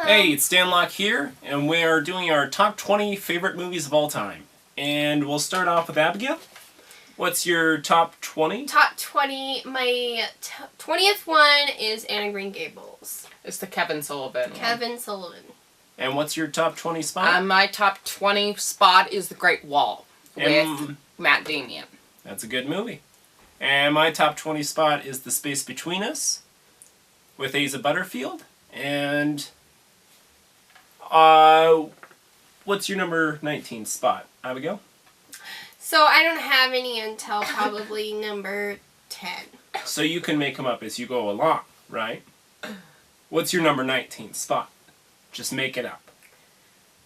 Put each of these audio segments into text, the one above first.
Hey, it's Dan Locke here, and we're doing our top 20 favorite movies of all time. And we'll start off with Abigail. What's your top 20? Top 20. My 20th one is Anne of Green Gables. It's the Kevin Sullivan one. Kevin Sullivan. And what's your top 20 spot? My top 20 spot is The Great Wall with Matt Damon. That's a good movie. And my top 20 spot is The Space Between Us with Asa Butterfield. And what's your number 19 spot, Abigail? So I don't have any until probably number 10. So you can make them up as you go along, right? What's your number 19 spot? Just make it up.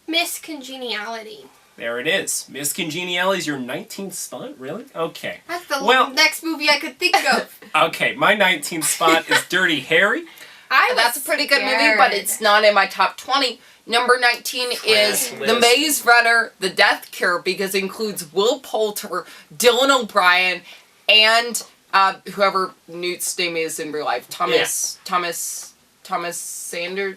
Miss Congeniality. There it is. Miss Congeniality is your 19th spot? Really? Okay. That's the next movie I could think of. Okay, my 19th spot is Dirty Harry. That's a pretty good movie, but it's not in my top 20. Number 19 is The Maze Runner, The Death Cure, because it includes Will Poulter, Dylan O'Brien, and whoever Newt's name is in real life. Thomas Sanders?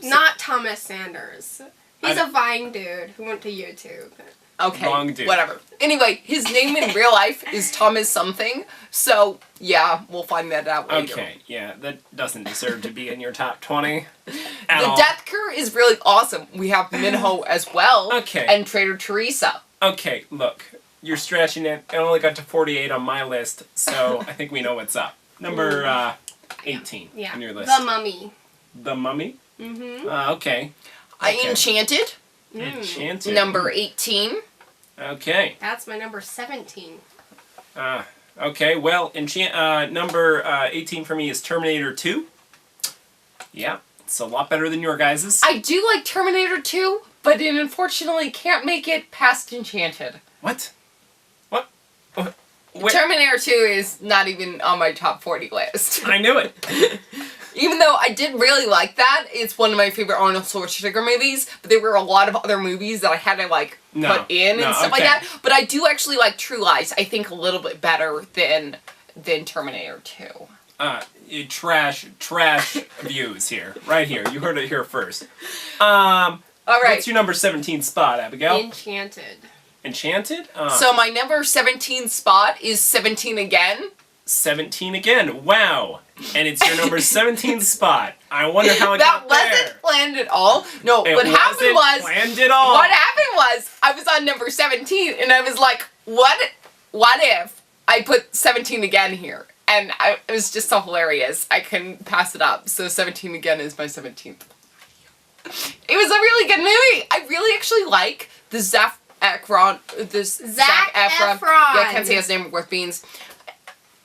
Not Thomas Sanders. He's a Vine dude who went to YouTube. Okay, Wrong dude. whatever. Anyway, his name in real life is Thomas something, so yeah, we'll find that out later. Okay, yeah, that doesn't deserve to be in your top 20 The at all. Death Cure is really awesome. We have Minho as well. Okay. And Trader Teresa. Okay, look, you're stretching it. I only got to 48 on my list, so I think we know what's up. Number 18 on your list. The Mummy. The Mummy? Mm-hmm. Okay. Enchanted. Enchanted. Number 18. Okay. That's my number 17. Okay, well, number 18 for me is Terminator 2. Yeah, it's a lot better than your guys's. I do like Terminator 2, but it unfortunately can't make it past Enchanted. What? Terminator 2 is not even on my top 40 list. I knew it. Even though I did really like that, it's one of my favorite Arnold Schwarzenegger movies, but there were a lot of other movies that I had to, put in and stuff like that. But I do actually like True Lies, I think, a little bit better than Terminator 2. Trash views here. Right here. You heard it here first. All right. What's your number 17 spot, Abigail? Enchanted. Enchanted? So my number 17 spot is 17 again. 17 again. Wow. And it's your number 17 spot. I wonder how it got there. That wasn't planned at all. No, what happened was... planned at all. What happened was, I was on number 17, and I was like, what if I put 17 again here? And it was just so hilarious. I couldn't pass it up. So 17 again is my 17th. It was a really good movie. I really actually like the Zac Efron. Yeah, I can't say his name worth beans.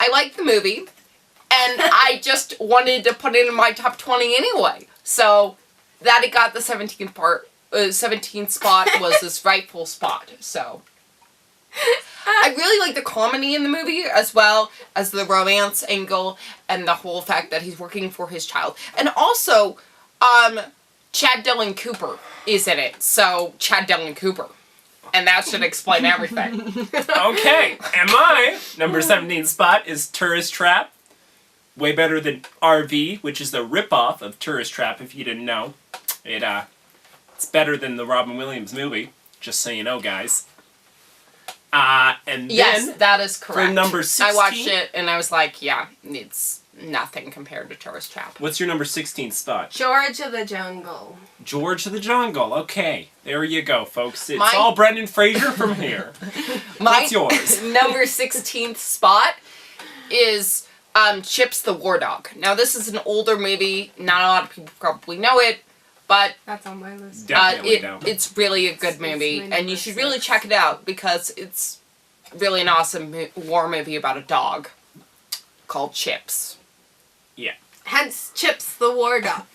I like the movie, and I just wanted to put it in my top 20 anyway. So that it got the 17th spot was this rightful spot. So I really like the comedy in the movie as well as the romance angle and the whole fact that he's working for his child. And also, Chad Dillon Cooper is in it. So Chad Dillon Cooper. And that should explain everything. Okay, and my number 17 spot is Tourist Trap. Way better than RV, which is the ripoff of Tourist Trap, if you didn't know. It's better than the Robin Williams movie, just so you know, guys. And yes, then, that is correct. for number 16... I watched it, and I was like, yeah, it's nothing compared to Tourist Trap. What's your number 16 spot? George of the Jungle. George of the Jungle. Okay, there you go, folks. It's all Brendan Fraser from here. What's yours? Number 16th spot is Chips the War Dog. Now, this is an older movie. Not a lot of people probably know it, but that's on my list. Definitely don't. It's really a good movie, and you should really check it out because it's really an awesome war movie about a dog called Chips. Yeah. Hence, Chips the War Dog.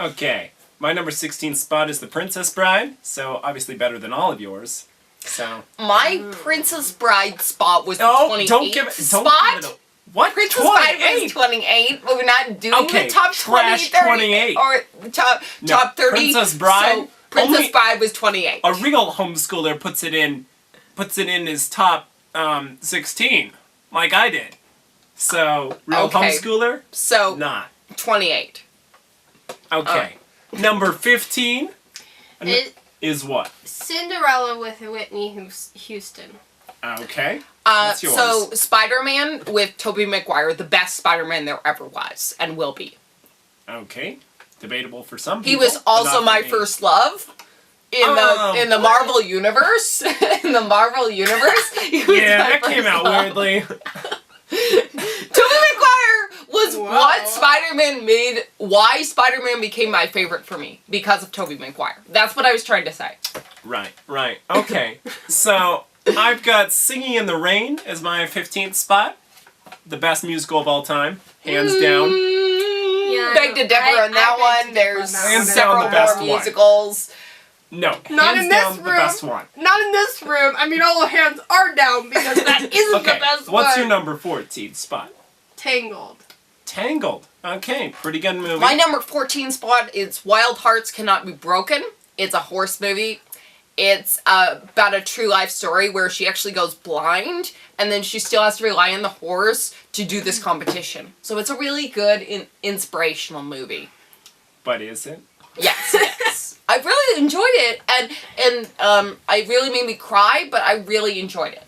Okay. My number 16 spot is The Princess Bride, so obviously better than all of yours. So my Princess Bride spot was the 28th don't give it, spot. What? Princess Bride was 28. But we're not doing the top 20, 30, 28. or the top 30. Princess Bride. So Princess Bride was 28. A real homeschooler puts it in his top 16, like I did. So, real homeschooler? So, Not. 28. Okay. Number 15 It, is what? Cinderella with Whitney Houston. Okay. What's yours? So, Spider-Man with Tobey Maguire, the best Spider-Man there ever was and will be. Okay. Debatable for some He people. was but also not my for me. first love in the Marvel universe. In the Marvel universe, he was Yeah, my that came first out love. weirdly. Tobey Maguire was Whoa. what Spider-Man made. Why Spider-Man became my favorite for me because of Tobey Maguire. That's what I was trying to say. Right. Okay. So, I've got Singing in the Rain as my 15th spot. The best musical of all time. Hands down. Yeah, Beg to differ I on that beg to one. differ There's on that Hands one. down several the best more one. musicals. No. Not hands in this down the room. best one. Not in this room. I mean, all the hands are down because that isn't Okay. the best What's one. your number 14 spot? Tangled. Tangled. Okay. Pretty good movie. My number 14 spot is Wild Hearts Cannot Be Broken. It's a horse movie. It's about a true life story where she actually goes blind and then she still has to rely on the horse to do this competition. So it's a really good inspirational movie. But is it? Yes, it is. I really enjoyed it and it really made me cry, but I really enjoyed it.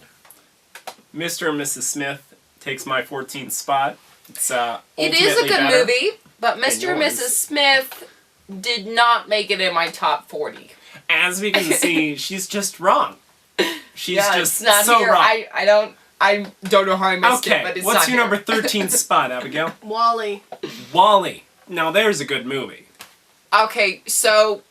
Mr. and Mrs. Smith takes my 14th spot. It's It is a ultimately good better. movie, but Mr. and yours. Mrs. Smith did not make it in my top 40. As we can see, she's just wrong. She's Yeah, just it's not so here. wrong. I don't know how I missed Okay, it, but it's what's not your here. number 13 spot, Abigail? Wally. Wall-E. Now there's a good movie. Okay, so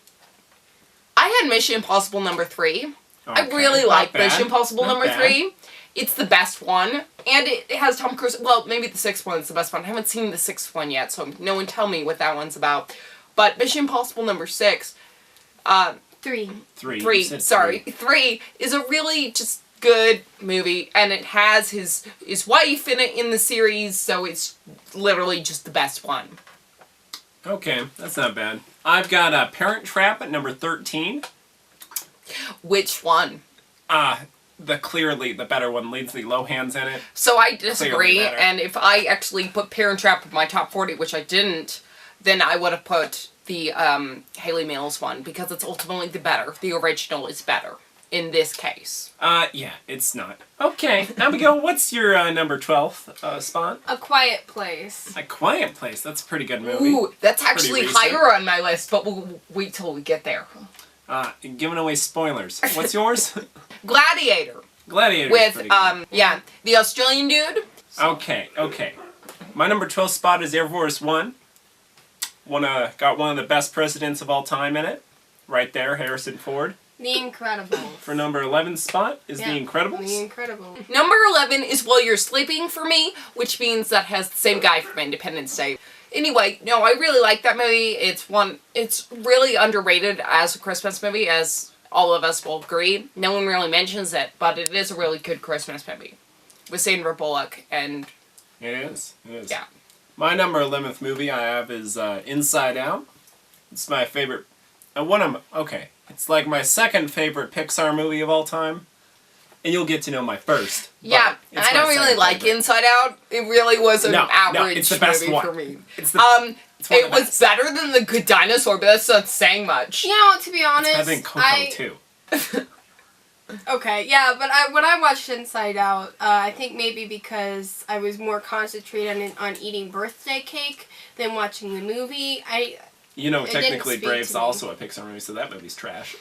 I had Mission Impossible number 3. I Okay, really not like bad, Mission Impossible not number bad. 3. It's the best one, and it has Tom Cruise. Well, maybe the 6th one is the best one. I haven't seen the 6th one yet, so no one tell me what that one's about. But Mission Impossible number 6, 3. Three. You 3, said sorry, three. 3 is a really just good movie, and it has his wife in it in the series, so it's literally just the best one. Okay, that's not bad. I've got Parent Trap at number 13. Which one? Clearly the better one. Lindsay Lohan's in it. So I disagree, better. and if I actually put Parent Trap in my top 40, which I didn't, then I would have put the Haley Mills one, because it's ultimately the better. The original is better in this case. Yeah, it's not. Okay, Abigail, what's your number 12 spot? A Quiet Place. A Quiet Place. That's a pretty good movie. Ooh, that's actually recent. higher on my list, but we'll wait till we get there. Giving away spoilers. What's yours? Gladiator. Gladiator. With, the Australian dude. Okay. My number 12 spot is Air Force One. Got one of the best presidents of all time in it. Right there, Harrison Ford. The Incredibles. For number 11 spot is Yeah, The Incredibles. The Incredibles. Number 11 is While You're Sleeping for me, which means that has the same guy from Independence Day. Anyway, no, I really like that movie. It's really underrated as a Christmas movie, as all of us will agree. No one really mentions it, but it is a really good Christmas movie. With Sandra Bullock and... It is. Yeah. My number 11th movie I have is Inside Out. It's my favorite. It's like my second favorite Pixar movie of all time. And you'll get to know my first. but Yeah, it's I my don't really second like favorite. Inside Out. It really was an average it's the best movie one. for me. It's the, it's one It of the was best. better than The Good Dinosaur, but that's not saying much. You know, to be honest, I think Coco too. Okay, yeah, but when I watched Inside Out, I think maybe because I was more concentrated on eating birthday cake than watching the movie. You know, It didn't technically speak Brave's to me. also a Pixar movie, so that movie's trash.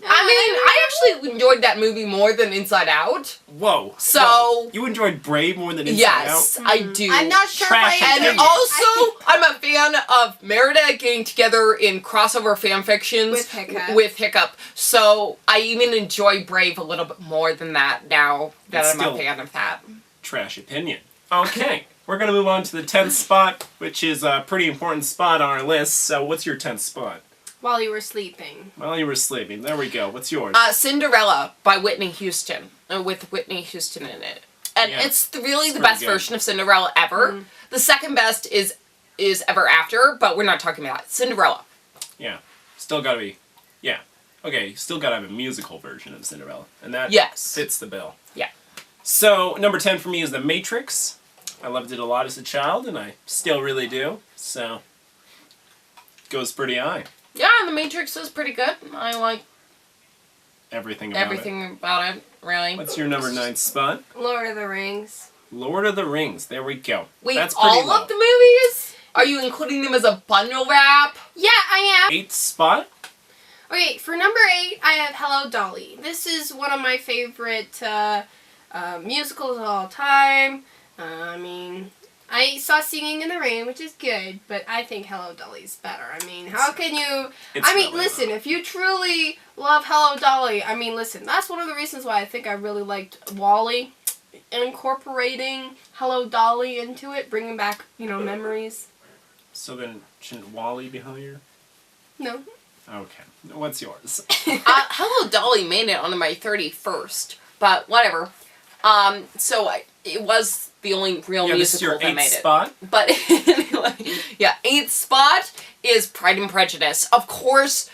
I actually enjoyed that movie more than Inside Out. Whoa. So- Whoa. You enjoyed Brave more than Inside Yes, Out? I do. I'm not sure Trash if I and And agree. also, I'm a fan of Merida getting together in crossover fan fictions With Hiccup. Hiccup. So I even enjoy Brave a little bit more than that now that It's I'm still- a fan of that. Trash opinion. Okay. We're going to move on to the 10th spot, which is a pretty important spot on our list. So what's your 10th spot? While you were sleeping. While you were sleeping. There we go. What's yours? Cinderella by Whitney Houston, with Whitney Houston in it. And Yeah. it's really It's the pretty best good. version of Cinderella ever. The second best is Ever After, but we're not talking about it. Cinderella. Yeah. Still got to be... Yeah. Okay, still got to have a musical version of Cinderella. And that Yes. fits the bill. Yeah. So, number 10 for me is The Matrix. I loved it a lot as a child, and I still really do. So, goes pretty high. Yeah, The Matrix is pretty good. I like Everything about it. everything about it, really. What's your number 9 spot? Lord of the Rings. Lord of the Rings. There we go. Wait, That's pretty all low. of the movies? Are you including them as a bundle wrap? Yeah, I am. 8th spot? Okay, for number 8, I have Hello Dolly. This is one of my favorite musicals of all time. I mean, I saw Singing in the Rain, which is good, but I think Hello Dolly's better. I mean, how can you... It's I mean, really listen, low. if you truly love Hello Dolly, I mean, listen, that's one of the reasons why I think I really liked WALL-E. Incorporating Hello Dolly into it, bringing back, memories. So then, shouldn't Wally be higher? No. Okay. What's yours? Hello Dolly made it on my 31st, but whatever. It was the only real Yeah, this is musical your that 8th made spot? it. But anyway, yeah, 8th spot is Pride and Prejudice. Of course,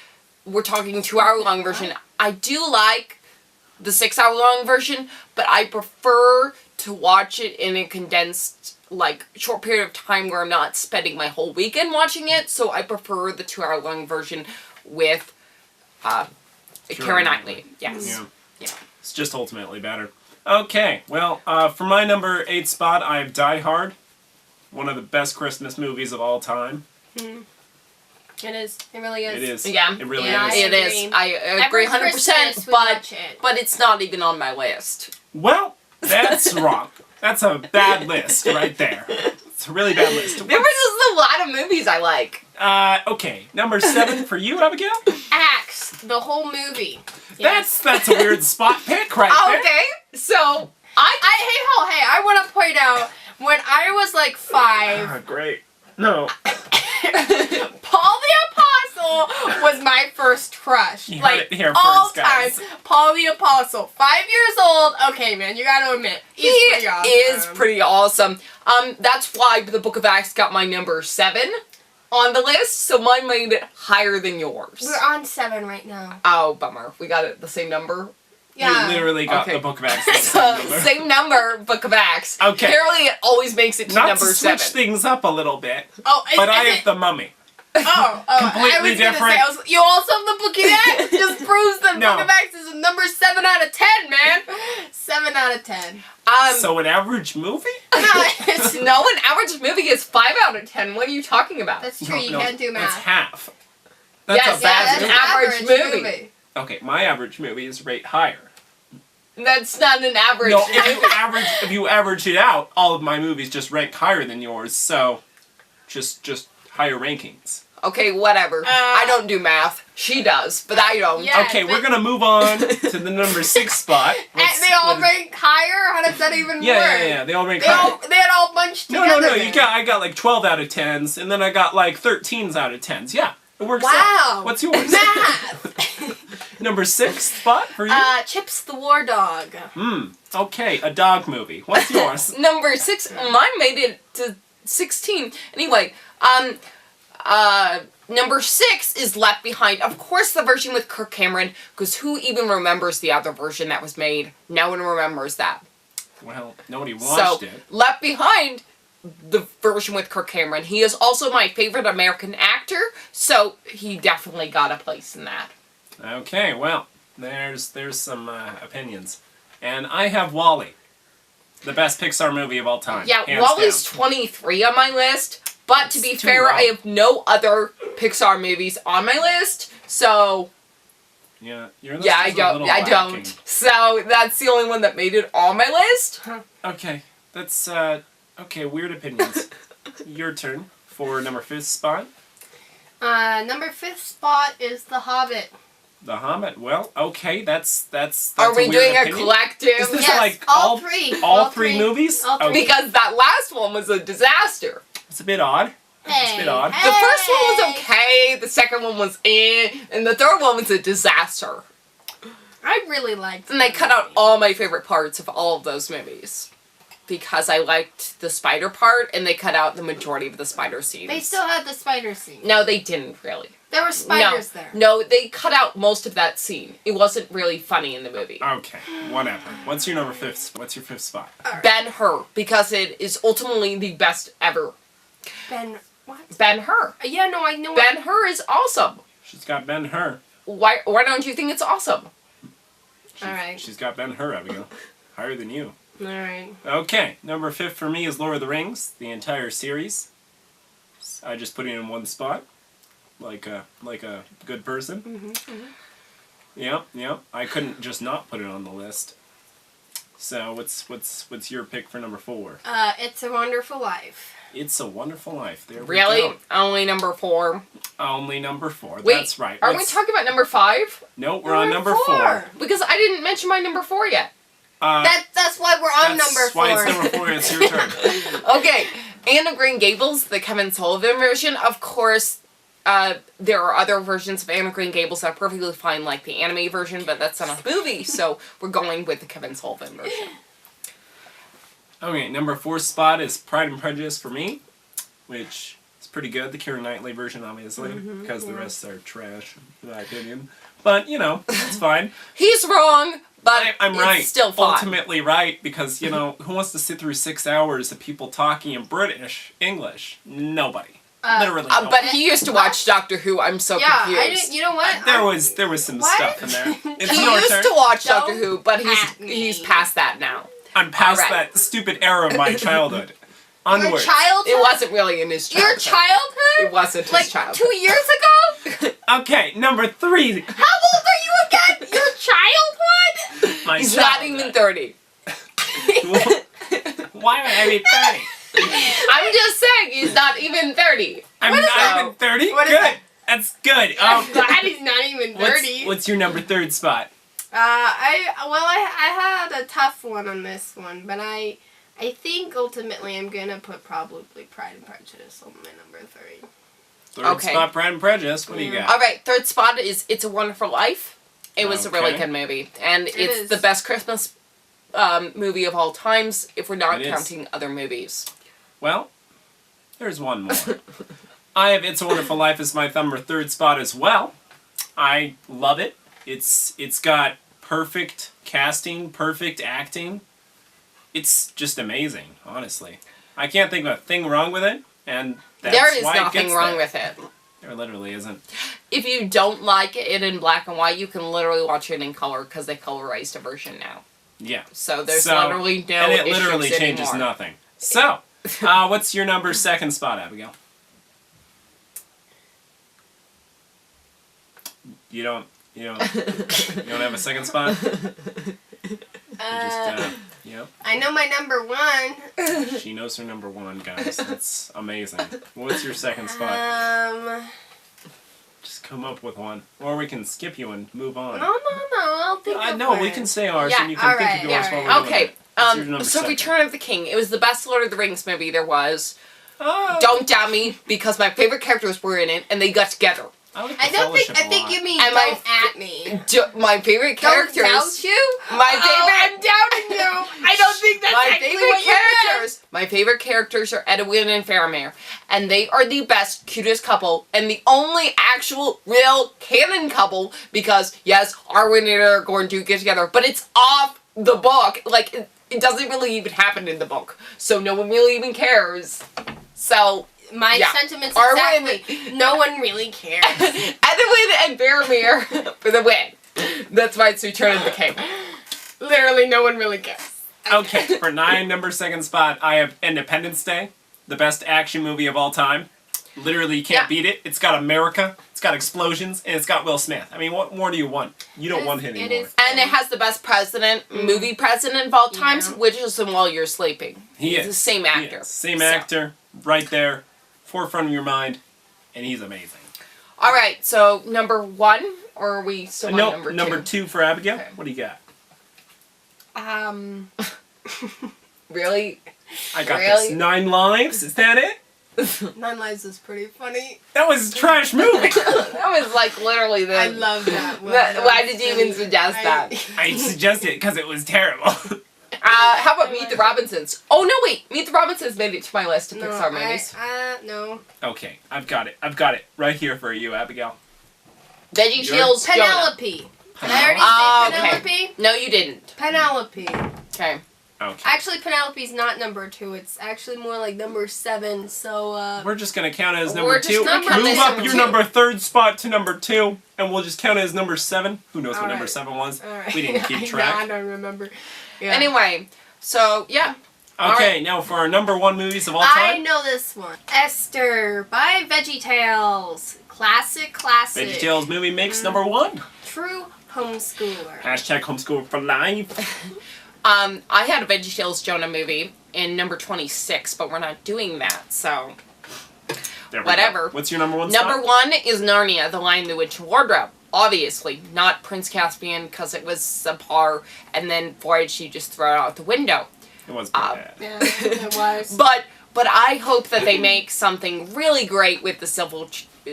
we're talking 2-hour-long version. I do like the 6-hour-long version, but I prefer to watch it in a condensed, short period of time where I'm not spending my whole weekend watching it, so I prefer the 2-hour-long version with Keira Knightley. Yes. Yeah. Yeah. It's just ultimately better. Okay, well, for my number 8 spot, I have Die Hard. One of the best Christmas movies of all time. It is. It really is. It is. Yeah. It really Yeah, is. It is. I agree Every 100%, Christmas we but watch it. it's not even on my list. Well, that's wrong. That's a bad list right there. It's a really bad list. There was just a lot of movies I like. Okay, number 7 for you, Abigail? Axe, the whole movie. Yes. That's a weird spot pick right there. Okay, so I want to point out, when I was like 5, Ah, great. No. Paul the Apostle was my first crush. You heard Like, it here all first, guys. time. Paul the Apostle. 5 years old. Okay, man, you gotta admit. he is pretty awesome. That's why the Book of Acts got my number 7 on the list, so mine made it higher than yours. We're on 7 right now. Oh, bummer. We got it the same number. Yeah. You literally got Okay. the Book of Acts. the same number. Same number, Book of Acts. Okay. Apparently it always makes it to Not number to switch 7. things up a little bit, Oh, but I have the Mummy. Oh, Completely I was different. Gonna say, you also have the Book of Acts. Just proves that No. Book of Acts is a number 7 out of 10, man. 7 out of 10. So an average movie? That's No, an average movie is 5 out of 10. What are you talking about? true. You can't do That's math. half. That's Yes, a yeah, bad that's movie. an average movie. Okay, my average movie is rate higher. That's not an average No, movie. if you average it out, all of my movies just rank higher than yours. So, just higher rankings. Okay, whatever. I don't do math. She does, but I don't. Yeah. Okay, but- we're gonna move on to the number 6 spot. And they all rank higher? How does that even Yeah, work? yeah. They all rank They higher. had all bunched No, together. no, no. then. I got like 12 out of 10s, and then I got like 13s out of 10s. Yeah, it works Wow. out. What's yours? Math. Number 6 spot for you? Chips the War Dog. Okay, a dog movie. What's yours? Number 6, mine made it to 16. Anyway, number 6 is Left Behind. Of course, the version with Kirk Cameron, because who even remembers the other version that was made? No one remembers that. Well, nobody watched So, it. Left Behind, the version with Kirk Cameron. He is also my favorite American actor, so he definitely got a place in that. Okay, well, there's some opinions. And I have WALL-E. The best Pixar movie of all time. Yeah, hands WALL-E's down. 23 on my list, but to be It's too fair, low. I have no other Pixar movies on my list, so Yeah, your list yeah, is a little I lacking. don't. So that's the only one that made it on my list. Okay, that's, okay, weird opinions. Your turn for number 5th spot. Number 5th spot is The Hobbit. The Hobbit. Well, okay, that's Are we weird doing a opinion. collective? Is this Yes, like all three. all three movies? All three. Okay. Because that last one was a disaster. It's a bit odd. It's a bit odd. The first one was okay, the second one was and the third one was a disaster. I really liked And they the cut out movie. all my favorite parts of all of those movies. Because I liked the spider part, and they cut out the majority of the spider scenes. They still had the spider scene. No, they didn't really. There were spiders there. No, they cut out most of that scene. It wasn't really funny in the movie. Okay, whatever. What's your number fifth? What's your fifth spot? Alright. Ben-Hur, because it is ultimately the best ever. What? Ben-Hur. Yeah, no, I know. Ben-Hur is awesome. She's got Ben-Hur. Why don't you think it's awesome? Alright. She's got Ben-Hur, Abigail. Higher than you. Alright. Okay, number 5 for me is Lord of the Rings, the entire series. I just put it in one spot, like a good person. Yep. I couldn't just not put it on the list. So what's your pick for number 4? It's a Wonderful Life. It's a Wonderful Life. There we Really? go. Only number 4? Only number 4. Wait, That's right. Are we talking about number 5? No, we're on number 4. Because I didn't mention my number 4 yet. That's why we're on number 4. That's why it's number 4. It's your turn. Okay, Anne of Green Gables, the Kevin Sullivan version. Of course, there are other versions of Anne of Green Gables that are perfectly fine, like the anime version, but that's not a movie, so we're going with the Kevin Sullivan version. Okay, number 4 spot is Pride and Prejudice for me, which is pretty good. The Keira Knightley version, obviously, because the rest are trash, in my opinion. But, it's fine. He's wrong, but I'm it's right. still fun. Ultimately right, because, who wants to sit through 6 hours of people talking in English? Nobody. Literally nobody. But he used to watch Doctor Who. I'm so Yeah, confused. I didn't. You know what? There was some What? stuff in there. It's He your used turn. to watch Don't Doctor Who, but at me. he's past that now. I'm past Alright. that stupid era of my childhood. Your Onward. childhood. It wasn't really in his childhood. Your childhood. It wasn't his Like childhood. 2 years ago. Okay, number 3. How old are you again? Your childhood. My He's not even 30. Why would I be 30? I'm just saying, he's not even 30. I'm What is not that? even 30? What is Good. that? That's good. That is not even 30. What's your number 3 spot? I had a tough one on this one, but I think ultimately I'm gonna put probably Pride and Prejudice on my number 3. Third Okay. spot, Pride and Prejudice. What do you got? All right, third spot is It's a Wonderful Life. It was a really Okay. good movie, and It it's is. the best Christmas movie of all times, if we're not It is. counting other movies. Well, there's one more. I have It's a Wonderful Life as my number 3rd spot as well. I love it. It's got perfect casting, perfect acting. It's just amazing, honestly. I can't think of a thing wrong with it, and that's There is why it nothing gets wrong there. with it. There literally isn't. If you don't like it in black and white, you can literally watch it in color because they colorized a version now. Yeah. So there's literally no and it issues literally changes anymore. nothing. So, what's your number 2nd spot, Abigail? You don't have a 2nd spot? I know my number 1. She knows her number 1, guys. That's amazing. What's your 2nd spot? Just come up with one. Or we can skip you and move on. No, I'll think of No, one. we can say ours Yeah, and you can think alright, of yours alright. while we're Okay, doing it. What's your number so 2nd? Return of the King. It was the best Lord of the Rings movie there was. Oh, Don't doubt me, because my favorite characters were in it, and they got together. I like I the don't think. Fellowship I a think lot. you mean And don't at me. My favorite characters. Don't doubt you. My Oh, favorite. I'm doubting you. I don't think that's My actually favorite what you meant. characters. My favorite characters are Edwin and Faramir, and they are the best, cutest couple, and the only actual, real canon couple. Because yes, Arwen and Anna are going to get together, but it's off the book. Like it doesn't really even happen in the book, so no one really even cares. So My Yeah. sentiments Arwen- exactly. No one really cares. Edwin and Faramir for the win. That's why it's Return of the King. Literally, no one really cares. Okay, for number 2nd spot, I have Independence Day, the best action movie of all time. Literally, you can't beat it. It's got America, it's got explosions, and it's got Will Smith. I mean, what more do you want? You don't want him It anymore. is- And it has the best movie president of all times, Yeah. which is in While You're Sleeping. He He's is. the same He actor. is. Same So. actor, right there, forefront of your mind, and he's amazing. All right, so number 1, or are we still on No, number 2? 2 for Abigail. Okay. What do you got? Really? I got Really? this. 9 Lives. Is that it? 9 Lives is pretty funny. That was a trash movie. That was like literally the. I love that one. Why did you even suggest that? I suggested it because it was terrible. How about Meet the Robinsons? Oh no, wait! Meet the Robinsons made it to my list of No, Pixar movies. no. Okay, I've got it. I've got it right here for you, Abigail. Veggie Tales, Jonah. Penelope. Did I already say Okay. Penelope? No, you didn't. Penelope. Okay. Okay. Actually, Penelope's not number 2. It's actually more like number 7. So, We're just gonna count it as We're number just 2. gonna count Move it as up number your 2. number 3rd spot to number 2, and we'll just count it as number 7. Who knows what All number right. 7 was? all right. We didn't keep track. I don't remember. Yeah. Anyway, so yeah. Okay, now for our number 1 movies of all I time. know this one. Esther by VeggieTales. Classic. VeggieTales movie makes number 1. True homeschooler. Hashtag homeschool for life. I had a VeggieTales Jonah movie in number 26, but we're not doing that, so. There we Whatever. go. What's your number 1 spot? Number 1 is Narnia, The Lion, the Witch, and Wardrobe. Obviously, not Prince Caspian because it was subpar, and then Voyage you just throw it out the window. It was pretty bad. Yeah, it was. But I hope that they make something really great with the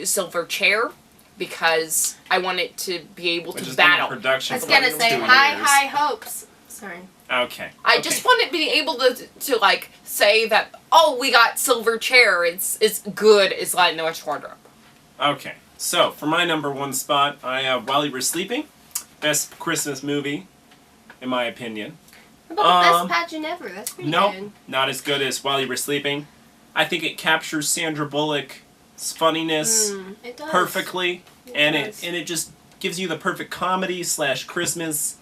silver chair, because I want it to be able Which to has been in battle. production I was for gonna like say 2 high years. hopes. Sorry. Okay. I just want to be able to like say that, oh, we got silver chair. It's good. It's like no wardrobe. Okay. So, for my number 1 spot, I have While You Were Sleeping. Best Christmas movie, in my opinion. How about the best pageant ever? That's pretty Nope, good. not as good as While You Were Sleeping. I think it captures Sandra Bullock's funniness It does. perfectly, and does. it just gives you the perfect comedy / Christmas,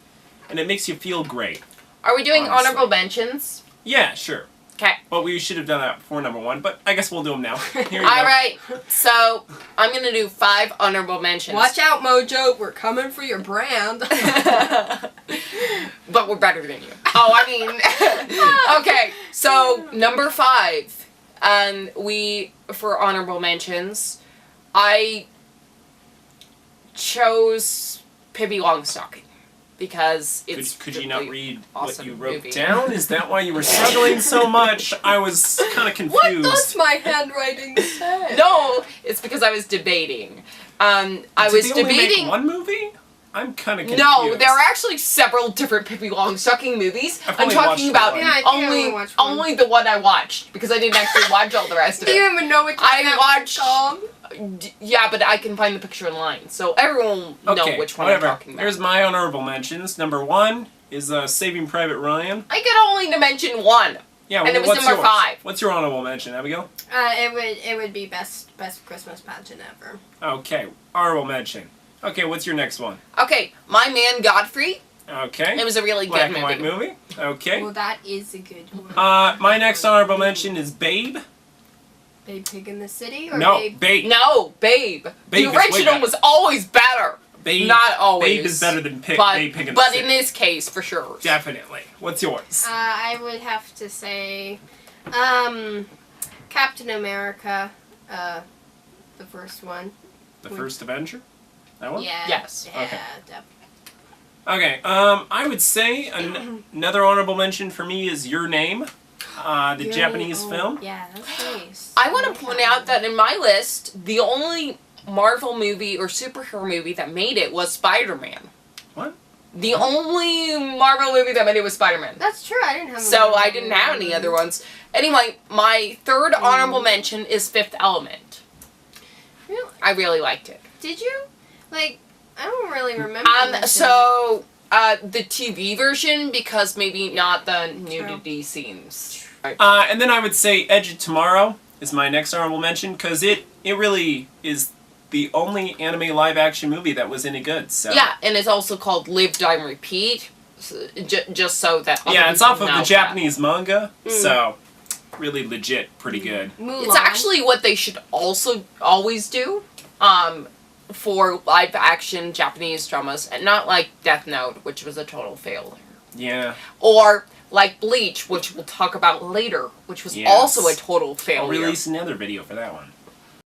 and it makes you feel great. Are we doing Honestly. honorable mentions? Yeah, sure. Okay. But we should have done that before number 1, but I guess we'll do them now. Here you All go. right. So I'm gonna do 5 honorable mentions. Watch out, Mojo. We're coming for your brand. But we're better than you. Oh, I mean. Okay. So number 5, for honorable mentions, I chose Pippi Longstocking because it's. Could you not really read awesome what you wrote movie. down? Is that why you were struggling so much? I was kind of What confused. does my handwriting say? No, it's because I was debating. I Did was they only make debating. one movie? I'm kind of confused. No, there are actually several different Pippi Longstocking movies. I've I'm only talking watched about one. Yeah, I think I only only watched one. only the one I watched because I didn't actually watch all the rest of Do it. you even know which I one that watched- was called? Yeah, but I can find the picture online, so everyone will know Okay, which one whatever. I'm talking about. Here's my honorable mentions. Number 1 is Saving Private Ryan. I could only to mention one. Yeah, And it was what's number yours? 5. What's your honorable mention, Abigail? It would be best Christmas pageant ever. Okay, honorable mention. Okay, what's your next one? Okay, My Man Godfrey. Okay. It was a really Black good and movie. white movie. Okay. Well, that is a good one. My next honorable mention is Babe. Babe Pig in the City or No, Babe? Babe. No, Babe. Babe is The way original better. was always better. Babe. Not always. Babe is better than Babe Pig in the but City. in this case, for sure. Definitely. What's yours? I would have to say, Captain America, the first one. The first Avenger? That one? Yeah. Yes. Yeah, Okay. definitely. Okay, I would say another honorable mention for me is Your Name, the Japanese film. Yeah, that's nice. I want to point out that in my list, the only Marvel movie or superhero movie that made it was Spider-Man. What? The only Marvel movie that made it was Spider-Man. That's true. I didn't have. So I didn't have any other ones. Anyway, my third honorable mention is Fifth Element. Really? I really liked it. Did you? Like, I don't really remember. much of So the TV version, because maybe not the nudity scenes. And then I would say Edge of Tomorrow is my next honorable mention because it really is the only anime live action movie that was any good. So Yeah, and it's also called Live, Die, and Repeat. Just so that other yeah, it's people off of know the that. Japanese manga, so really legit, pretty good. Mulan. It's actually what they should also always do for live action Japanese dramas, and not like Death Note, which was a total failure. Yeah, Or like Bleach, which we'll talk about later, which was Yes. also a total failure. I'll release another video for that one.